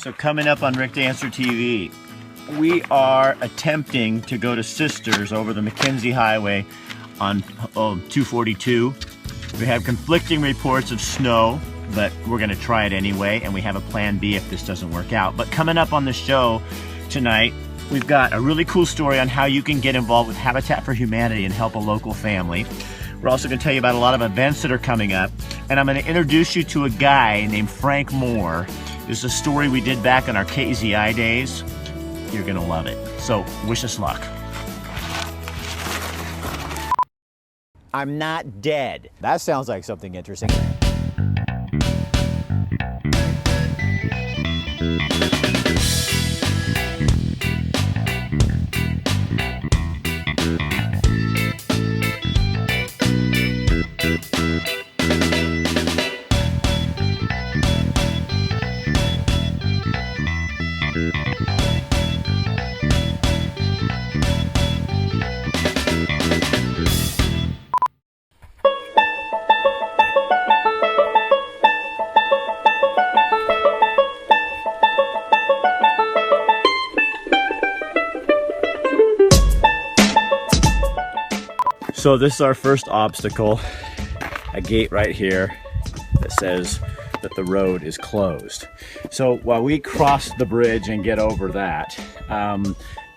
So coming up on Rick Dancer TV, we are attempting to go to Sisters over the McKenzie Highway on 242. We have conflicting reports of snow, but we're gonna try it anyway, and we have a plan B if this doesn't work out. But coming up on the show tonight, we've got a really cool story on how you can get involved with Habitat for Humanity and help a local family. We're also gonna tell you about a lot of events that are coming up, and I'm gonna introduce you to a guy named Frank Moore. This is a story we did back in our KZI days. You're gonna love it. So wish us luck. I'm not dead. That sounds like something interesting. So this is our first obstacle, a gate right here that says that the road is closed. So while we cross the bridge and get over that,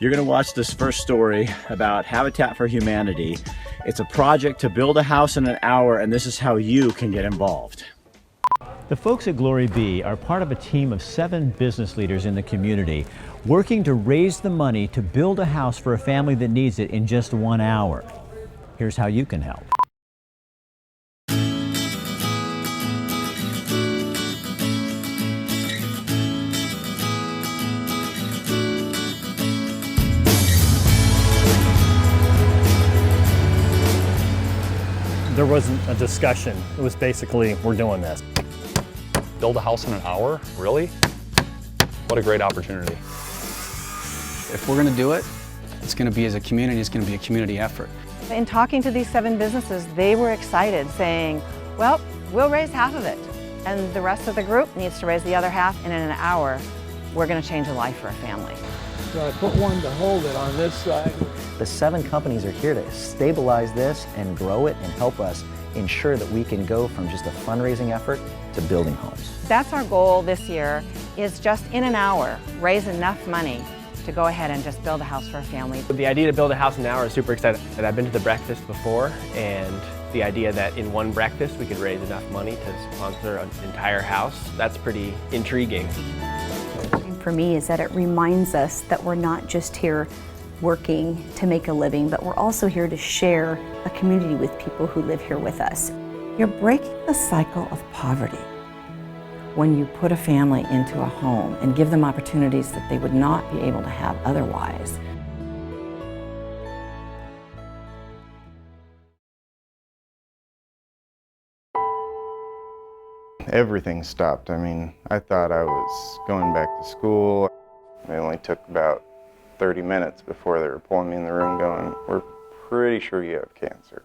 you're gonna watch this first story about Habitat for Humanity. It's a project to build a house in an hour, and this is how you can get involved. The folks at Glory Be are part of a team of 7 business leaders in the community working to raise the money to build a house for a family that needs it in just 1 hour. Here's how you can help. There wasn't a discussion. It was basically, we're doing this. Build a house in an hour? Really? What a great opportunity. If we're going to do it, it's going to be as a community, it's going to be a community effort. In talking to these 7 businesses, they were excited, saying, well, we'll raise half of it, and the rest of the group needs to raise the other half, and in an hour, we're going to change a life for a family. So I put one to hold it on this side. The 7 companies are here to stabilize this and grow it and help us ensure that we can go from just a fundraising effort to building homes. That's our goal this year, is just in an hour, raise enough money to go ahead and just build a house for a family. The idea to build a house in an hour is super exciting. And I've been to the breakfast before, and the idea that in one breakfast we could raise enough money to sponsor an entire house, that's pretty intriguing. For me is that it reminds us that we're not just here working to make a living, but we're also here to share a community with people who live here with us. You're breaking the cycle of poverty when you put a family into a home and give them opportunities that they would not be able to have otherwise. Everything stopped. I mean, I thought I was going back to school. It only took about 30 minutes before they were pulling me in the room going, we're pretty sure you have cancer.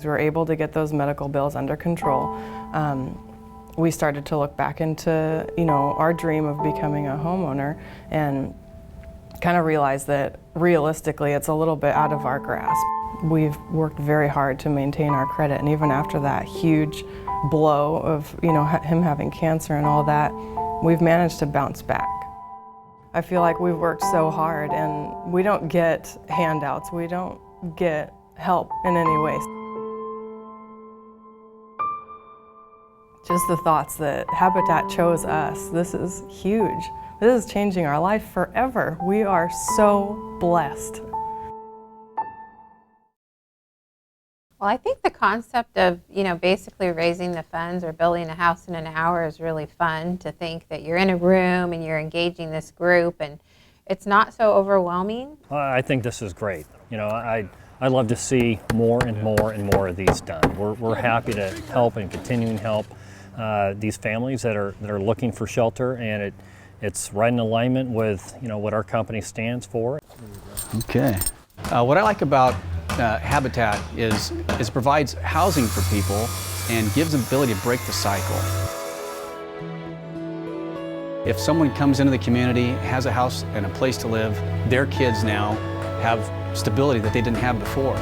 We were able to get those medical bills under control. We started to look back into, our dream of becoming a homeowner and kind of realized that realistically it's a little bit out of our grasp. We've worked very hard to maintain our credit, and even after that huge blow of, him having cancer and all that, we've managed to bounce back. I feel like we've worked so hard and we don't get handouts, we don't get help in any way. Just the thoughts that Habitat chose us, this is huge. This is changing our life forever. We are so blessed. Well, I think the concept of, basically raising the funds or building a house in an hour is really fun, to think that you're in a room and you're engaging this group and it's not so overwhelming. I think this is great. I'd love to see more and more and more of these done. We're happy to help and continuing to help these families that are looking for shelter, and it's right in alignment with what our company stands for. Okay. What I like about Habitat is it provides housing for people and gives the ability to break the cycle. If someone comes into the community, has a house and a place to live, their kids now have stability that they didn't have before.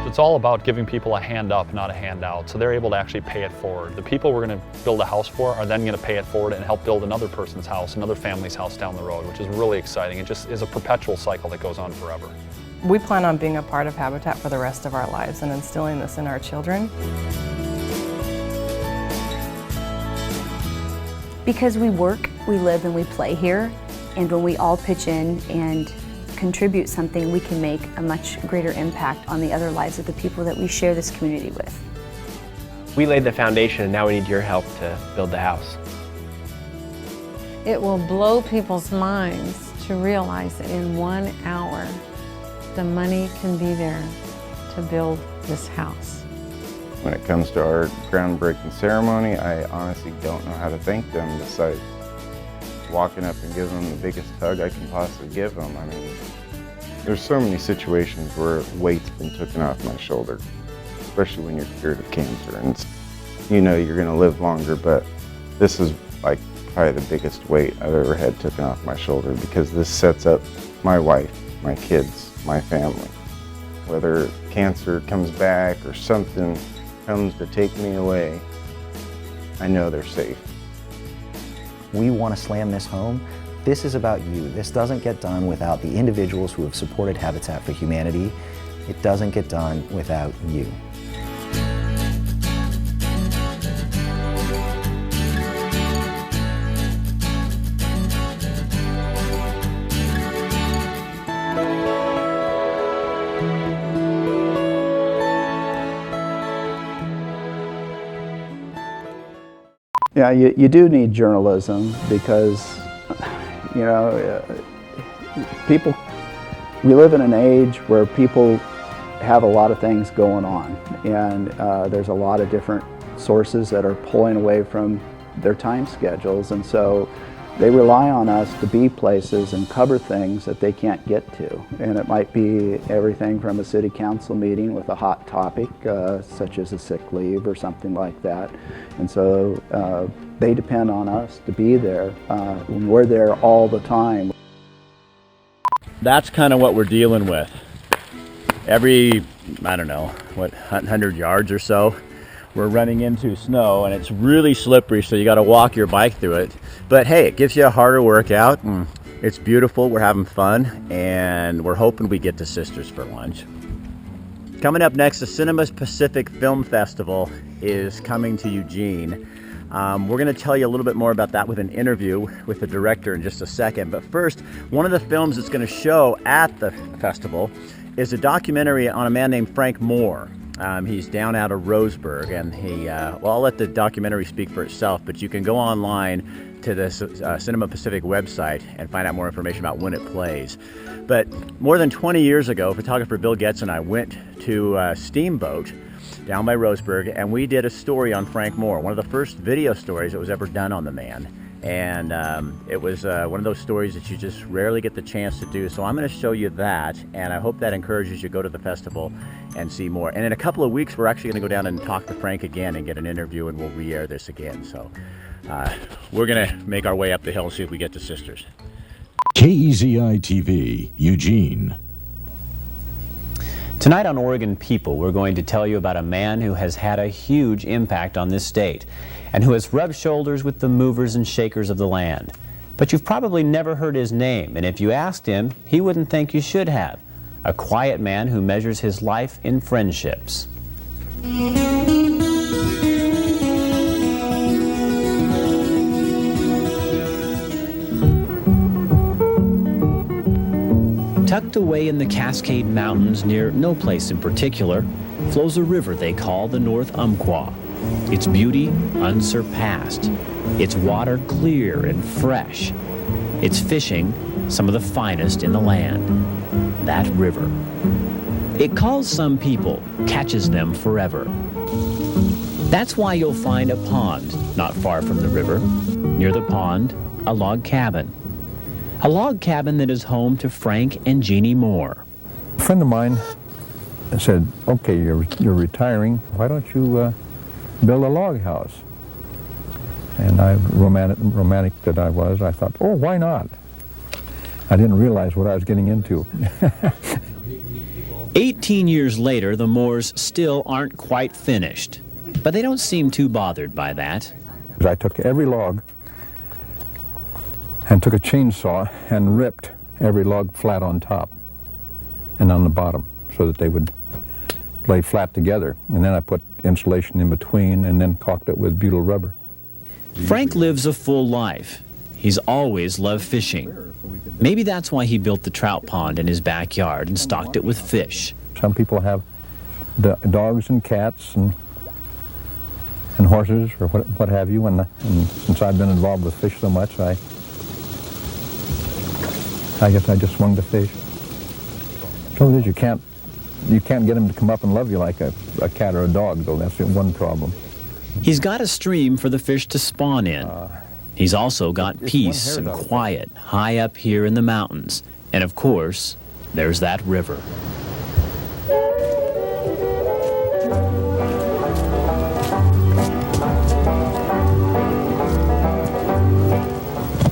It's all about giving people a hand up, not a handout, so they're able to actually pay it forward. The people we're going to build a house for are then going to pay it forward and help build another person's house, another family's house down the road, which is really exciting. It just is a perpetual cycle that goes on forever. We plan on being a part of Habitat for the rest of our lives and instilling this in our children. Because we work, we live, and we play here, and when we all pitch in and contribute something, we can make a much greater impact on the other lives of the people that we share this community with. We laid the foundation and now we need your help to build the house. It will blow people's minds to realize that in 1 hour, the money can be there to build this house. When it comes to our groundbreaking ceremony, I honestly don't know how to thank them besides walking up and giving them the biggest hug I can possibly give them. I mean, there's so many situations where weight's been taken off my shoulder, especially when you're cured of cancer. And you know you're gonna live longer, but this is like probably the biggest weight I've ever had taken off my shoulder, because this sets up my wife, my kids, my family. Whether cancer comes back or something comes to take me away, I know they're safe. We want to slam this home. This is about you. This doesn't get done without the individuals who have supported Habitat for Humanity. It doesn't get done without you. Yeah, you do need journalism because, you know, we live in an age where people have a lot of things going on, and there's a lot of different sources that are pulling away from their time schedules, and so they rely on us to be places and cover things that they can't get to. And it might be everything from a city council meeting with a hot topic, such as a sick leave or something like that. And so they depend on us to be there. We're there all the time. That's kind of what we're dealing with. Every, I don't know, 100 yards or so, we're running into snow, and it's really slippery, so you got to walk your bike through it. But hey, it gives you a harder workout, and it's beautiful. We're having fun, and we're hoping we get to Sisters for lunch. Coming up next, the Cinema Pacific Film Festival is coming to Eugene. We're going to tell you a little bit more about that with an interview with the director in just a second. But first, one of the films that's going to show at the festival is a documentary on a man named Frank Moore. He's down out of Roseburg, and well, I'll let the documentary speak for itself, but you can go online to the Cinema Pacific website and find out more information about when it plays. But more than 20 years ago, photographer Bill Getz and I went to Steamboat down by Roseburg, and we did a story on Frank Moore, one of the first video stories that was ever done on the man. And it was one of those stories that you just rarely get the chance to do. So I'm going to show you that, and I hope that encourages you to go to the festival and see more. And in a couple of weeks, we're actually going to go down and talk to Frank again and get an interview, and we'll re-air this again. So we're going to make our way up the hill and see if we get to Sisters. KEZI TV, Eugene. Tonight on Oregon People, we're going to tell you about a man who has had a huge impact on this state and who has rubbed shoulders with the movers and shakers of the land. But you've probably never heard his name, and if you asked him, he wouldn't think you should have. A quiet man who measures his life in friendships. Tucked away in the Cascade Mountains near no place in particular, flows a river they call the North Umpqua. Its beauty unsurpassed, its water clear and fresh, its fishing some of the finest in the land. That river. It calls some people, catches them forever. That's why you'll find a pond not far from the river. Near the pond, a log cabin. A log cabin that is home to Frank and Jeannie Moore. A friend of mine said, okay, you're retiring, why don't you build a log house? And I, romantic that I was, I thought, oh, why not? I didn't realize what I was getting into. 18 years later, the Moores still aren't quite finished, but they don't seem too bothered by that. I took every log and took a chainsaw and ripped every log flat on top and on the bottom so that they would lay flat together. And then I put insulation in between and then caulked it with butyl rubber. Frank lives a full life. He's always loved fishing. Maybe that's why he built the trout pond in his backyard and stocked it with fish. Some people have dogs and cats and horses or what have you, and since I've been involved with fish so much, I guess I just swung to fish. The trouble is you can't get them to come up and love you like a cat or a dog, though. That's the one problem. He's got a stream for the fish to spawn in. He's also got peace and quiet high up here in the mountains. And of course, there's that river.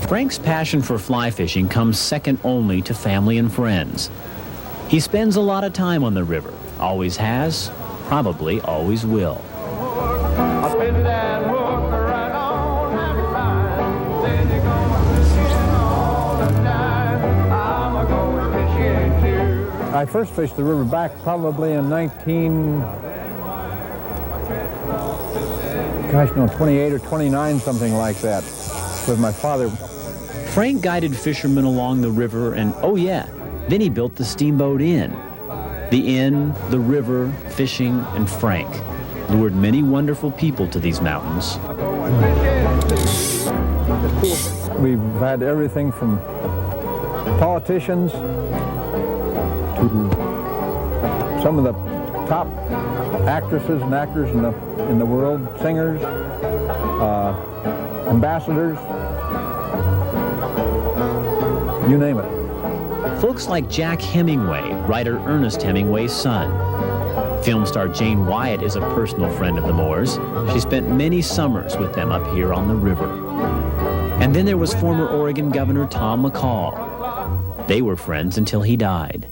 Frank's passion for fly fishing comes second only to family and friends. He spends a lot of time on the river, always has, probably always will. I first fished the river back probably in 28 or 29, something like that, with my father. Frank guided fishermen along the river, and oh yeah, then he built the steamboat inn. The inn, the river, fishing, and Frank lured many wonderful people to these mountains. We've had everything from politicians to some of the top actresses and actors in the world, singers, ambassadors, you name it. Folks like Jack Hemingway, writer Ernest Hemingway's son. Film star Jane Wyatt is a personal friend of the Moores. She spent many summers with them up here on the river. And then there was former Oregon Governor Tom McCall. They were friends until he died.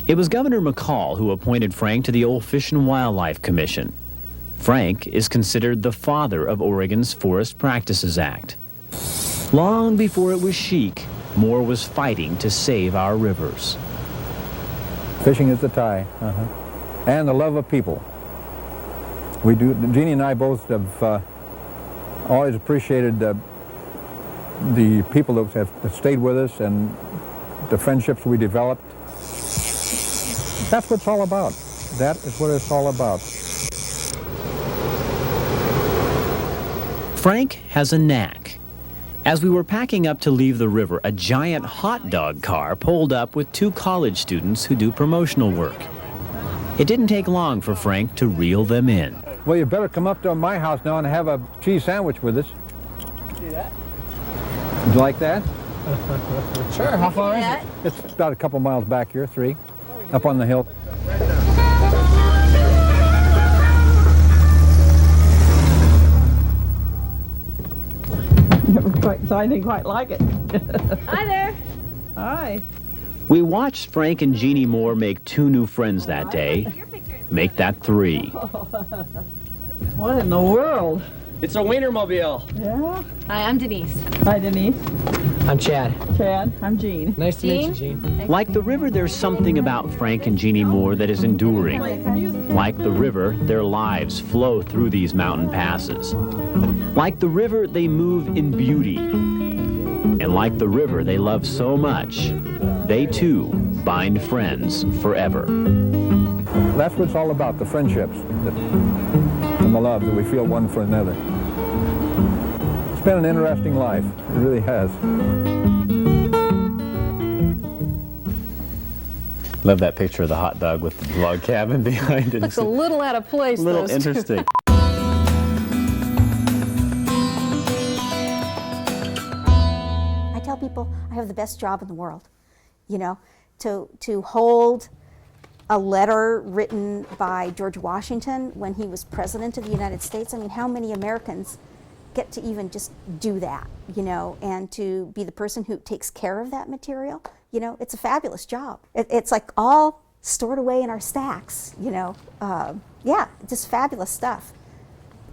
It was Governor McCall who appointed Frank to the Old Fish and Wildlife Commission. Frank is considered the father of Oregon's Forest Practices Act. Long before it was chic, Moore was fighting to save our rivers. Fishing is the tie, and the love of people. We do. Jeannie and I both have always appreciated the people that have stayed with us and the friendships we developed. That's what it's all about. That is what it's all about. Frank has a knack. As we were packing up to leave the river, a giant hot dog car pulled up with 2 college students who do promotional work. It didn't take long for Frank to reel them in. Well, you better come up to my house now and have a cheese sandwich with us. Do that? Would you like that? Sure. How far is it? It's about a couple miles back here, 3, up on the hill. Never quite saw anything quite like it. Hi there. Hi. We watched Frank and Jeannie Moore make 2 new friends that day. Make that 3. What in the world? It's a Wienermobile. Yeah? Hi, I'm Denise. Hi, Denise. I'm Chad. Chad, I'm Jean. Nice to meet you, Jean. Like the river, there's something about Frank and Jeannie Moore that is enduring. Like the river, their lives flow through these mountain passes. Like the river, they move in beauty. And like the river they love so much, they too bind friends forever. That's what it's all about, the friendships and the love that we feel one for another. It's been an interesting life. It really has. Love that picture of the hot dog with the log cabin behind it. Looks a little out of place. A little interesting. I tell people I have the best job in the world, you know, to hold a letter written by George Washington when he was president of the United States. I mean, how many Americans get to even just do that, you know, and to be the person who takes care of that material? You know, it's a fabulous job. It's like all stored away in our stacks, you know. Yeah, just fabulous stuff.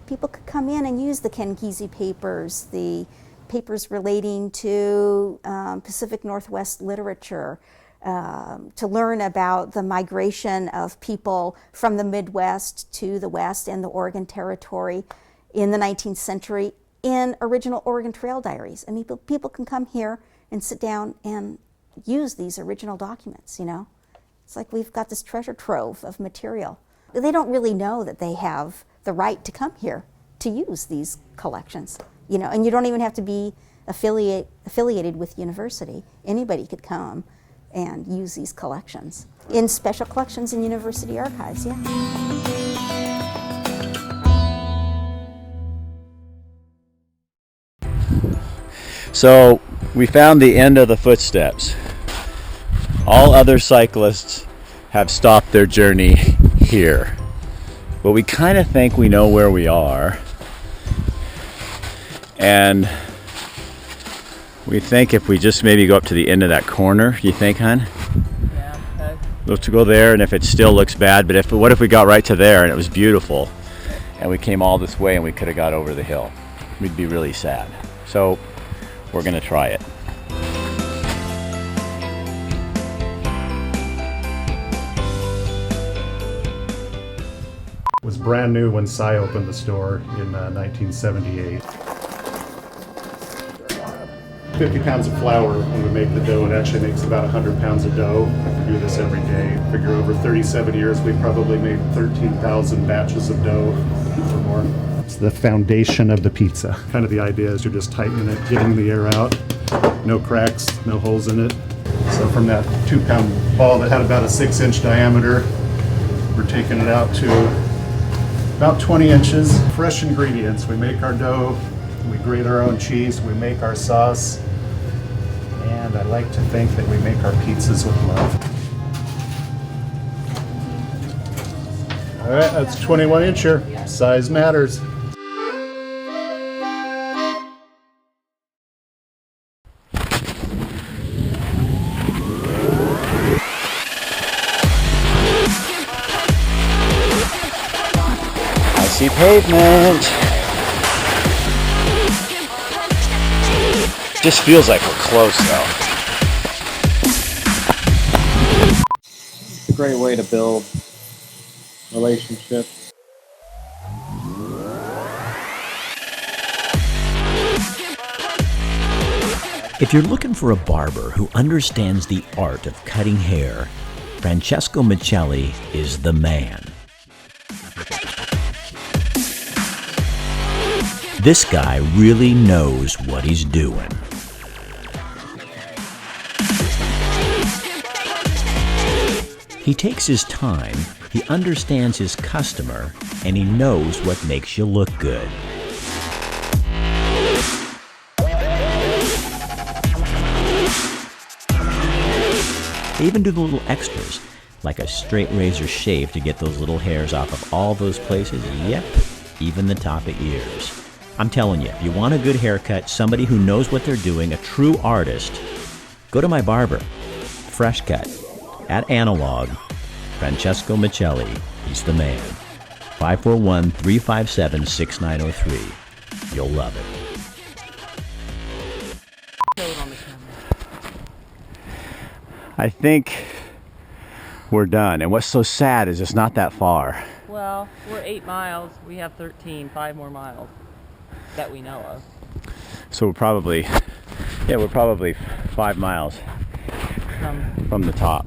People could come in and use the Ken Kesey papers, the papers relating to Pacific Northwest literature, to learn about the migration of people from the Midwest to the West and the Oregon Territory in the 19th century in original Oregon Trail diaries. I mean, people can come here and sit down and use these original documents, you know. It's like we've got this treasure trove of material. They don't really know that they have the right to come here to use these collections, you know, and you don't even have to be affiliated with university. Anybody could come and use these collections in special collections in university archives, yeah. So we found the end of the footsteps. All other cyclists have stopped their journey here, but we kind of think we know where we are, and we think if we just maybe go up to the end of that corner, you think, hon? Yeah, okay. Let's go there, and if it still looks bad, but what if we got right to there and it was beautiful, and we came all this way and we could have got over the hill? We'd be really sad. So we're gonna try it. It was brand new when Cy opened the store in 1978. 50 pounds of flour when we make the dough. It actually makes about 100 pounds of dough. We do this every day. Figure over 37 years, we've probably made 13,000 batches of dough or more. It's the foundation of the pizza. Kind of the idea is you're just tightening it, getting the air out. No cracks, no holes in it. So from that 2-pound ball that had about a 6-inch diameter, we're taking it out to about 20 inches. Fresh ingredients. We make our dough, we grate our own cheese, we make our sauce, and I like to think that we make our pizzas with love. All right, that's 21 incher. Size matters. I see pavement. Just feels like we're close though. It's a great way to build relationships. If you're looking for a barber who understands the art of cutting hair, Francesco Michelli is the man. This guy really knows what he's doing. He takes his time, he understands his customer, and he knows what makes you look good. They even do the little extras, like a straight razor shave to get those little hairs off of all those places. Yep, even the top of ears. I'm telling you, if you want a good haircut, somebody who knows what they're doing, a true artist, go to my barber, Fresh Cut, at Analog, Francesco Michelli. He's the man. 541-357-6903. You'll love it. I think we're done. And what's so sad is it's not that far. Well, we're 8 miles. We have 13, 5 more miles that we know of. So we're probably 5 miles from the top.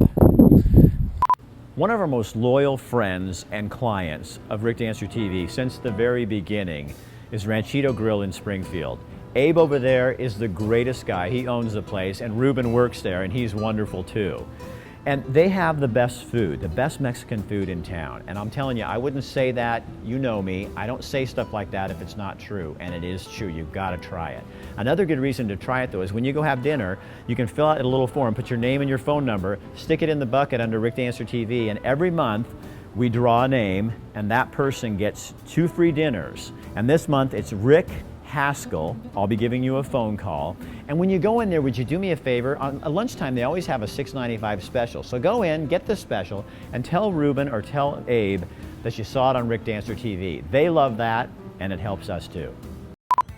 One of our most loyal friends and clients of Rick Dancer TV since the very beginning is Ranchito Grill in Springfield. Abe over there is the greatest guy. He owns the place, and Ruben works there, and he's wonderful too. And they have the best food, the best Mexican food in town. And I'm telling you, I wouldn't say that, you know me, I don't say stuff like that if it's not true, and it is true, you've got to try it. Another good reason to try it though is when you go have dinner, you can fill out a little form, put your name and your phone number, stick it in the bucket under Rick Dancer TV, and every month we draw a name and that person gets 2 free dinners. And this month it's Rick Haskell. I'll be giving you a phone call. And when you go in there, would you do me a favor? On lunchtime, they always have a $6.95 special. So go in, get the special, and tell Ruben or tell Abe that you saw it on Rick Dancer TV. They love that, and it helps us too.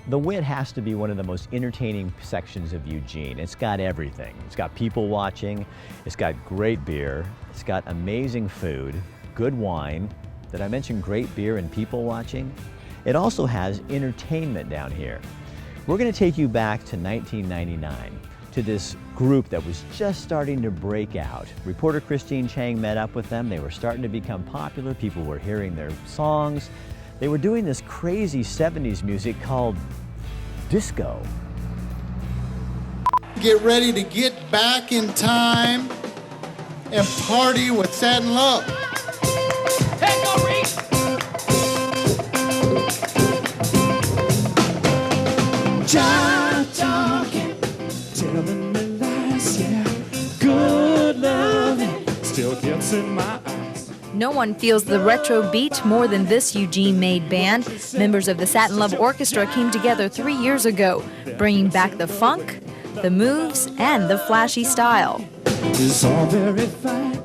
The Wit has to be one of the most entertaining sections of Eugene. It's got everything. It's got people watching, it's got great beer, it's got amazing food, good wine. Did I mention great beer and people watching? It also has entertainment down here. We're going to take you back to 1999 to this group that was just starting to break out. Reporter Christine Chang met up with them. They were starting to become popular. People were hearing their songs. They were doing this crazy 70s music called disco. Get ready to get back in time and party with Satin Love. Hey, go Reese! Just talking, telling me lies, yeah. Good loving still gets in my eyes. No one feels the retro beat more than this Eugene-made band. Members of the Satin Love Orchestra came together 3 years ago, bringing back the funk, the moves, and the flashy style. It's all very fine.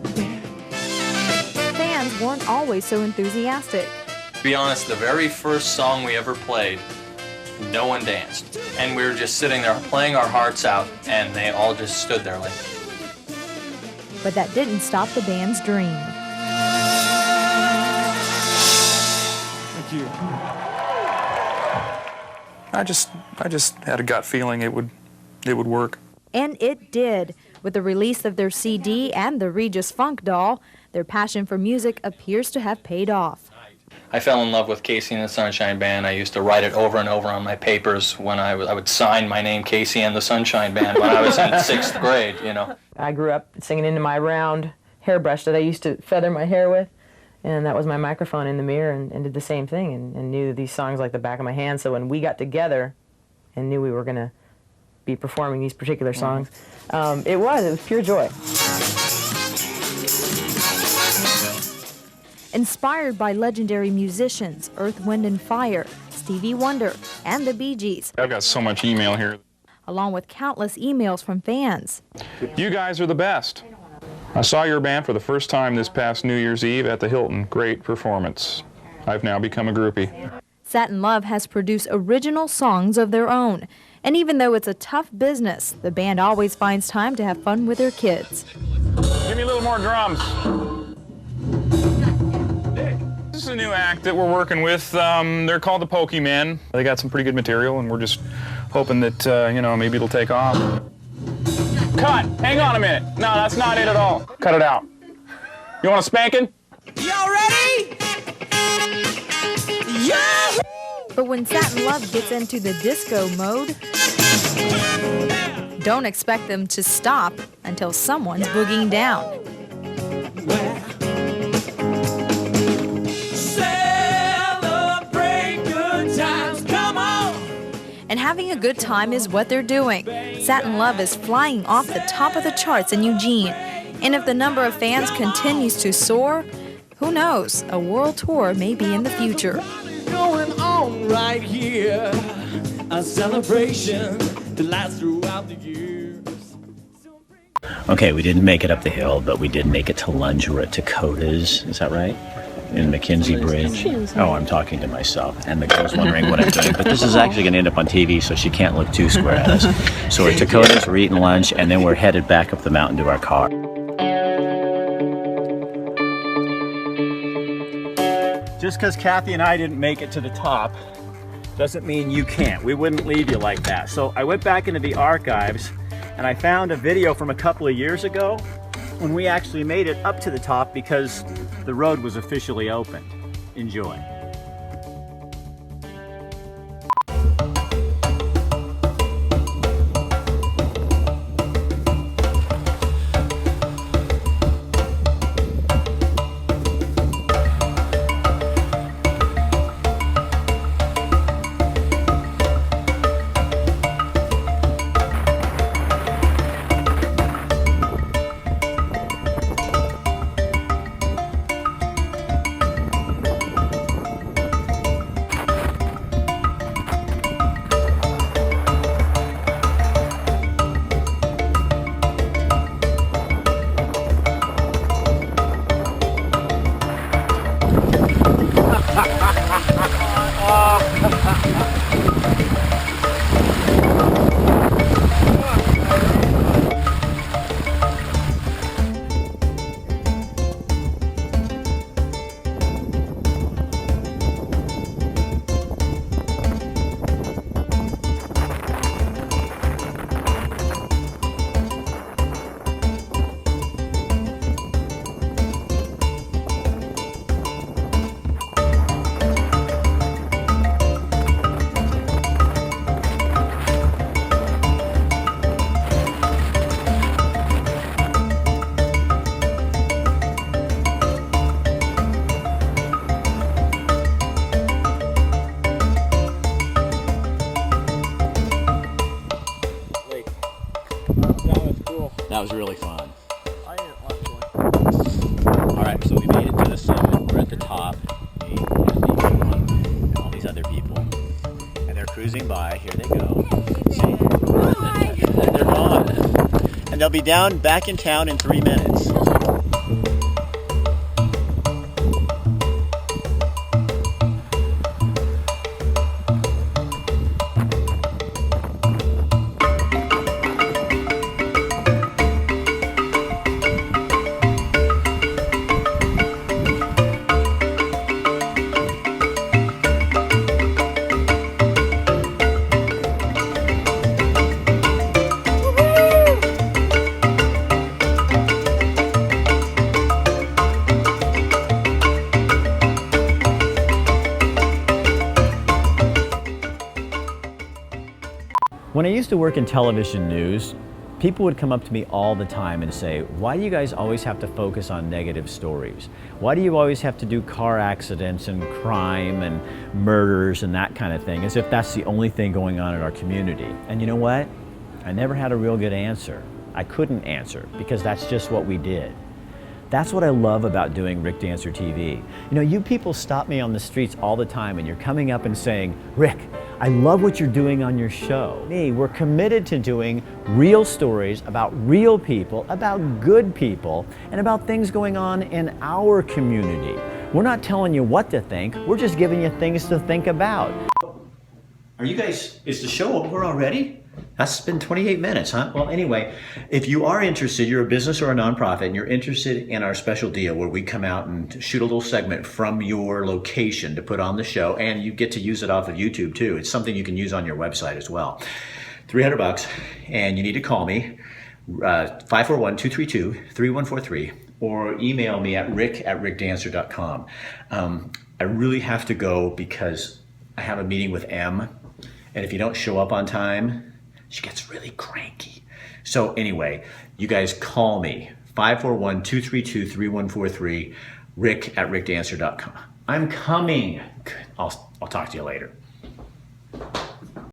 Fans weren't always so enthusiastic. To be honest, the very first song we ever played, no one danced. And we were just sitting there playing our hearts out, and they all just stood there like. But that didn't stop the band's dream. Thank you. I just had a gut feeling it would work. And it did. With the release of their CD and the Regis Funk doll, their passion for music appears to have paid off. I fell in love with Casey and the Sunshine Band. I used to write it over and over on my papers when I would sign my name, Casey and the Sunshine Band, when I was in 6th grade, you know. I grew up singing into my round hairbrush that I used to feather my hair with, and that was my microphone in the mirror, and did the same thing, and knew these songs like the back of my hand. So when we got together and knew we were going to be performing these particular songs, it was pure joy. Inspired by legendary musicians Earth, Wind & Fire, Stevie Wonder, and the Bee Gees. I've got so much email here. Along with countless emails from fans. You guys are the best. I saw your band for the first time this past New Year's Eve at the Hilton. Great performance. I've now become a groupie. Satin Love has produced original songs of their own. And even though it's a tough business, the band always finds time to have fun with their kids. Give me a little more drums. This is a new act that we're working with. They're called the Pokeymen. They got some pretty good material, and we're just hoping that, you know, maybe it'll take off. Cut! Hang on a minute. No, that's not it at all. Cut it out. You want a spanking? Y'all ready? Yeah! But when Satin Love gets into the disco mode, don't expect them to stop until someone's boogieing down. And having a good time is what they're doing. Satin Love is flying off the top of the charts in Eugene. And if the number of fans continues to soar, who knows, a world tour may be in the future. Going on right here, a celebration that lasts throughout the years. Okay, we didn't make it up the hill, but we did make it to lunch. We're at Dakota's, is that right? In McKenzie Bridge. Oh, I'm talking to myself, and the girl's wondering what I'm doing. But this is actually going to end up on TV, so she can't look too square at us. So we're at Dakota's, we're eating lunch, and then we're headed back up the mountain to our car. Just because Kathy and I didn't make it to the top doesn't mean you can't. We wouldn't leave you like that. So I went back into the archives, and I found a video from a couple of years ago when we actually made it up to the top because the road was officially opened. Enjoy. was really fun. All right, so we made it to the summit. We're at the top. Me, Andy, and all these other people. And they're cruising by. Here they go. See? They're gone. And they'll be down back in town in 3 minutes. When I used to work in television news, people would come up to me all the time and say, why do you guys always have to focus on negative stories? Why do you always have to do car accidents and crime and murders and that kind of thing, as if that's the only thing going on in our community? And you know what? I never had a real good answer. I couldn't answer because that's just what we did. That's what I love about doing Rick Dancer TV. You know, you people stop me on the streets all the time and you're coming up and saying, Rick, I love what you're doing on your show. We're committed to doing real stories about real people, about good people, and about things going on in our community. We're not telling you what to think, we're just giving you things to think about. Are you guys, is the show over already? That's been 28 minutes, huh? Well, anyway, if you are interested, you're a business or a nonprofit, and you're interested in our special deal where we come out and shoot a little segment from your location to put on the show, and you get to use it off of YouTube too. It's something you can use on your website as well. $300, and you need to call me, 541-232-3143, or email me at rick@rickdancer.com. I really have to go because I have a meeting with M, and if you don't show up on time, she gets really cranky. So anyway, you guys call me, 541-232-3143, rick@rickdancer.com. I'm coming. I'll talk to you later.